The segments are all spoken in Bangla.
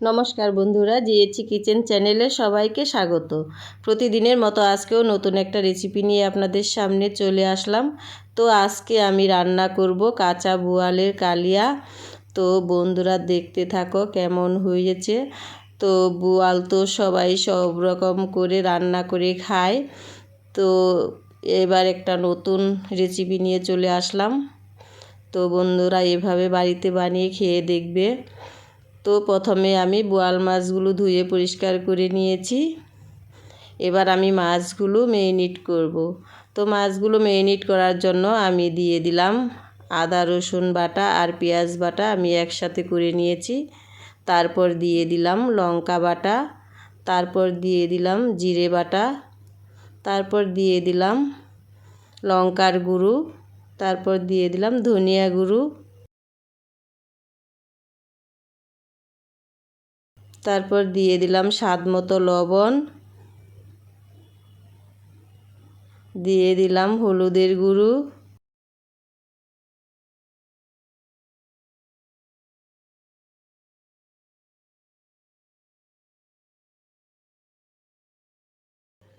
নমস্কার বন্ধুরা, জিএচি কিচেন চ্যানেলে সবাইকে স্বাগত। প্রতিদিনের মতো আজকেও নতুন একটা রেসিপি নিয়ে আপনাদের সামনে চলে আসলাম। তো আজকে আমি রান্না করব কাঁচা বোয়ালের কালিয়া। তো বন্ধুরা দেখতে থাকো কেমন হয়েছে। তো বোয়াল তো সবাই সব রকম করে রান্না করে খায়। তো এবার একটা নতুন রেসিপি নিয়ে চলে আসলাম। তো বন্ধুরা এভাবে বাড়িতে বানিয়ে খেয়ে দেখবে। তো প্রথমে আমি বোয়াল মাছগুলো ধুয়ে পরিষ্কার করে নিয়েছি। এবার আমি মাছগুলো ম্যারিনেট করব। তো মাছগুলো ম্যারিনেট করার জন্য আমি দিয়ে দিলাম আদা রসুন বাটা আর পেঁয়াজ বাটা আমি একসাথে করে নিয়েছি। তারপর দিয়ে দিলাম লঙ্কা বাটা, তারপর দিয়ে দিলাম জিরে বাটা, তারপর দিয়ে দিলাম লঙ্কার গুঁড়ো, তারপর দিয়ে দিলাম ধনিয়া গুঁড়ো, তারপর দিয়ে দিলাম স্বাদ মতো লবণ, দিয়ে দিলাম হলুদের গুঁড়ো,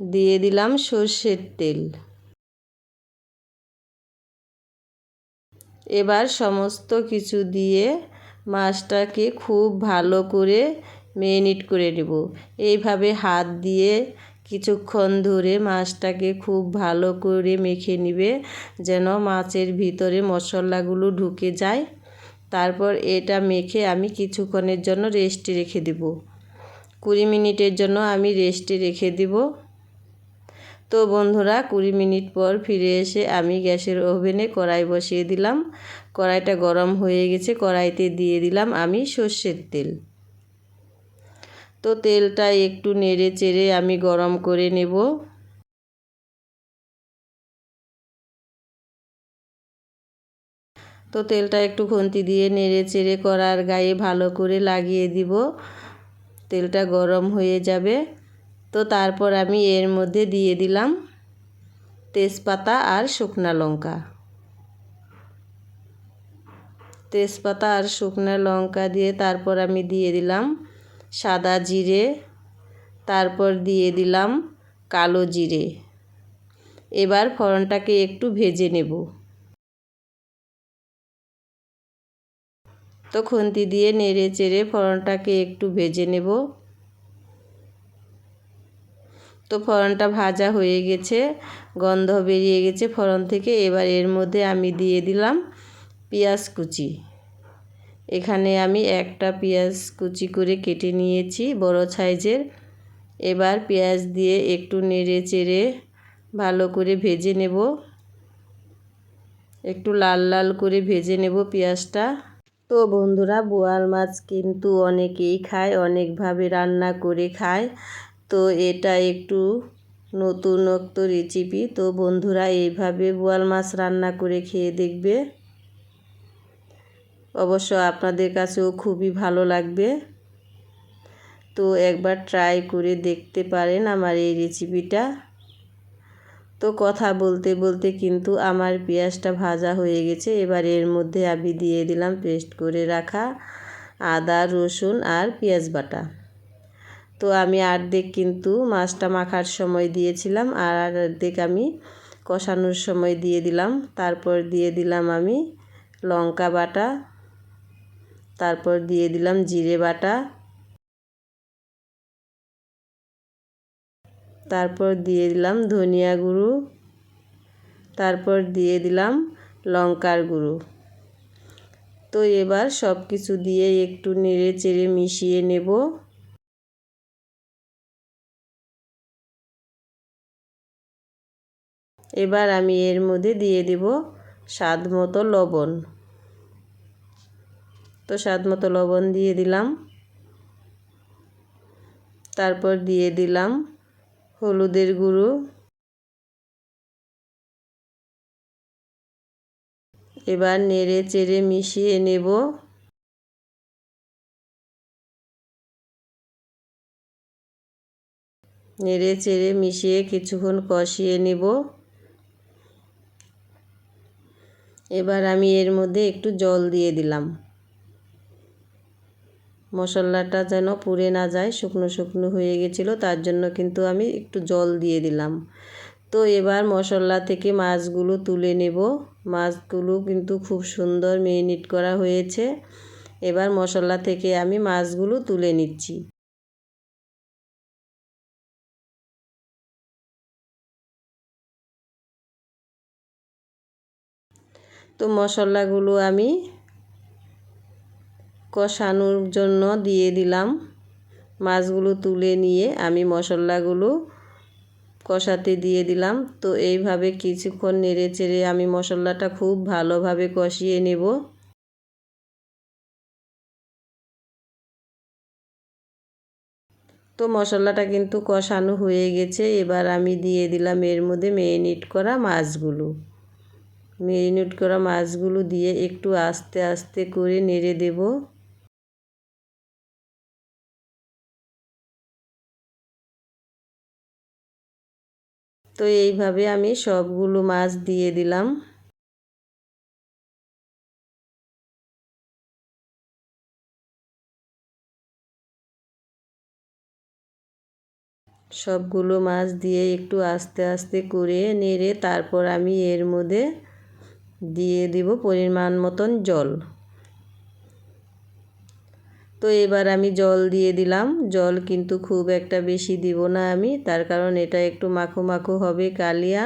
দিয়ে দিলাম সর্ষের তেল। এবার সমস্ত কিছু দিয়ে মাছটাকে খুব ভালো করে ম্যারিনেট করে নেব। এইভাবে হাত দিয়ে কিছুক্ষণ ধরে মাছটাকে খুব ভালো করে মেখে নেবে, যেন মাছের ভিতরে মশলাগুলো ঢুকে যায়। তারপর এটা মেখে আমি কিছুক্ষণের জন্য রেস্টে রেখে দেব। 20 মিনিটের জন্য আমি রেস্টে রেখে দেব। তো বন্ধুরা 20 মিনিট পর ফিরে এসে আমি গ্যাসের ওভেনে কড়াই বসিয়ে দিলাম। কড়াইটা গরম হয়ে গেছে, কড়াইতে দিয়ে দিলাম আমি সর্ষের তেল। তো তেলটা একটু নেড়ে চেড়ে আমি গরম করে নেব। তো তেলটা একটু খুন্তি দিয়ে নেড়ে চেড়ে কড়ার গায়ে ভালো করে লাগিয়ে দিব। তেলটা গরম হয়ে যাবে। তো তারপর আমি এর মধ্যে দিয়ে দিলাম তেজপাতা আর শুকনা লঙ্কা। তেজপাতা আর শুকনো লঙ্কা দিয়ে তারপর আমি দিয়ে দিলাম সাদা জিরে, তারপর দিয়ে দিলাম কালো জিরে। এবার ফোড়নটাকে একটু ভেজে নেব। তো খুন্তি দিয়ে নেড়ে চেড়ে ফোড়নটাকে একটু ভেজে নেব। তো ফোড়নটা ভাজা হয়ে গেছে, গন্ধ বেরিয়ে গেছে ফোড়ন থেকে। এবার এর মধ্যে আমি দিয়ে দিলাম পেঁয়াজ কুচি। এখানে আমি একটা পেঁয়াজ কুচি করে কেটে নিয়েছি বড় সাইজের। এবার পেঁয়াজ দিয়ে একটু নেড়ে চেড়ে ভালো করে ভেজে নেব। একটু লাল লাল করে ভেজে নেব পেঁয়াজটা। তো বন্ধুরা বোয়াল মাছ কিন্তু অনেকেই খায়, অনেকভাবে রান্না করে খায়। তো এটা একটু নতুনত্ব রেসিপি। তো বন্ধুরা এইভাবে বোয়াল মাছ রান্না করে খেয়ে দেখবে, অবশ্য আপনাদের কাছেও খুবই ভালো লাগবে। তো একবার ট্রাই করে দেখতে পারেন আমার এই রেসিপিটা। তো কথা বলতে বলতে কিন্তু আমার পেঁয়াজটা ভাজা হয়ে গেছে। এবার এর মধ্যে আমি দিয়ে দিলাম পেস্ট করে রাখা আদা রসুন আর পেঁয়াজ বাটা। তো আমি অর্ধেক কিন্তু মাছটা মাখার সময় দিয়েছিলাম আর অর্ধেক আমি কষানোর সময় দিয়ে দিলাম। তারপর দিয়ে দিলাম আমি লঙ্কা বাটা, তারপর দিয়ে দিলাম জিরে বাটা, তারপর দিয়ে দিলাম ধনিয়া গুঁড়ো, তারপর দিয়ে দিলাম লঙ্কার গুঁড়ো। তো এবার সব কিছু দিয়ে একটু নেড়ে চেড়ে মিশিয়ে নেব। এবার আমি এর মধ্যে দিয়ে দেব স্বাদ মতো লবণ। তো স্বাদ মতো লবণ দিয়ে দিলাম। তারপর দিয়ে দিলাম হলুদের গুঁড়ো। এবার নেড়ে চেড়ে মিশিয়ে নেব। নেড়ে চেড়ে মিশিয়ে কিছুক্ষণ কষিয়ে নেব। এবার আমি এর মধ্যে একটু জল দিয়ে দিলাম। মশলাটা যেন পুড়ে না যায়, শুকনো শুকনো হয়ে গেছিলো, তার জন্য কিন্তু আমি একটু জল দিয়ে দিলাম। তো এবার মশলা থেকে মাছগুলো তুলে নেব। মাছগুলো কিন্তু খুব সুন্দর মেরিনেট করা হয়েছে। এবার মশলা থেকে আমি মাছগুলো তুলে নিচ্ছি। তো মশলাগুলো আমি কষানোর জন্য দিয়ে দিলাম। মাছগুলো তুলে নিয়ে আমি মশলাগুলো কষাতে দিয়ে দিলাম। তো এইভাবে কিছুক্ষণ নেড়ে চেড়ে আমি মশলাটা খুব ভালোভাবে কষিয়ে নেব। তো মশলাটা কিন্তু কষানো হয়ে গেছে। এবার আমি দিয়ে দিলাম এর মধ্যে মেরিনেট করা মাছগুলো। মেরিনেট করা মাছগুলো দিয়ে একটু আস্তে আস্তে করে নেড়ে দেব। তো এইভাবে আমি সবগুলো মাছ দিয়ে দিলাম। সবগুলো মাছ দিয়ে একটু আস্তে আস্তে করে নেড়ে তারপর আমি এর মধ্যে দিয়ে দিব পরিমাণ মতন জল। তো এবার আমি জল দিয়ে দিলাম। জল কিন্তু খুব একটা বেশি দিব না আমি, তার কারণ এটা একটু মাখো মাখো হবে কালিয়া।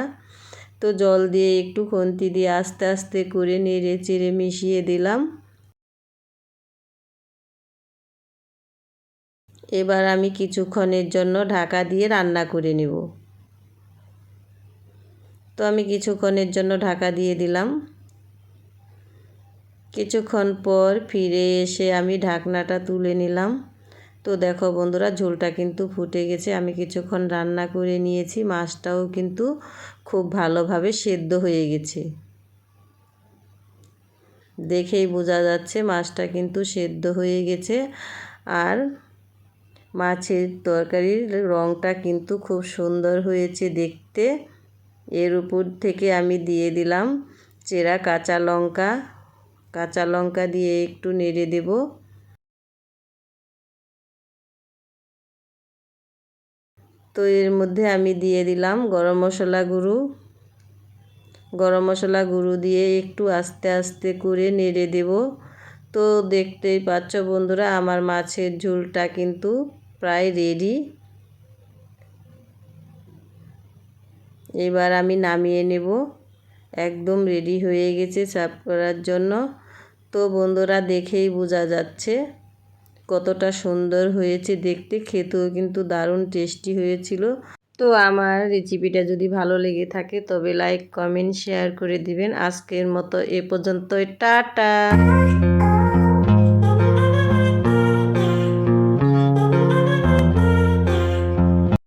তো জল দিয়ে একটু খুন্তি দিয়ে আস্তে আস্তে করে নেড়ে চেড়ে মিশিয়ে দিলাম। এবার আমি কিছুক্ষণের জন্য ঢাকা দিয়ে রান্না করে নেব। তো আমি কিছুক্ষণের জন্য ঢাকা দিয়ে দিলাম। কিছুক্ষণ পর ফিরে এসে আমি ঢাকনাটা তুলে নিলাম। তো দেখো বন্ধুরা, ঝোলটা কিন্তু ফুটে গেছে। আমি কিছুক্ষণ রান্না করে নিয়েছি। মাছটাও কিন্তু খুব ভালোভাবে সেদ্ধ হয়ে গেছে। দেখেই বোঝা যাচ্ছে মাছটা কিন্তু সেদ্ধ হয়ে গেছে। আর মাছের তরকারির রঙটা কিন্তু খুব সুন্দর হয়েছে দেখতে। এর উপর থেকে আমি দিয়ে দিলাম চেরা কাঁচা লঙ্কা। কাঁচা লঙ্কা দিয়ে একটু নেড়ে দেব। তো এর মধ্যে আমি দিয়ে দিলাম গরম মশলা গুঁড়ো। গরম মশলা গুঁড়ো দিয়ে একটু আস্তে আস্তে করে নেড়ে দেব। তো দেখতেই পাচ্ছ বন্ধুরা, আমার মাছের ঝোলটা কিন্তু প্রায় রেডি। এবার আমি নামিয়ে নেব। একদম রেডি হয়ে গেছে সার্ভ করার জন্য। তো বন্ধুরা, দেখেই বোঝা যাচ্ছে কতটা সুন্দর হয়েছে দেখতে। খেতেও কিন্তু দারুণ টেস্টি হয়েছিল। তো আমার রেসিপিটা যদি ভালো লেগে থাকে তবে লাইক কমেন্ট শেয়ার করে দিবেন। আজকের মতো এ পর্যন্তই, টাটা।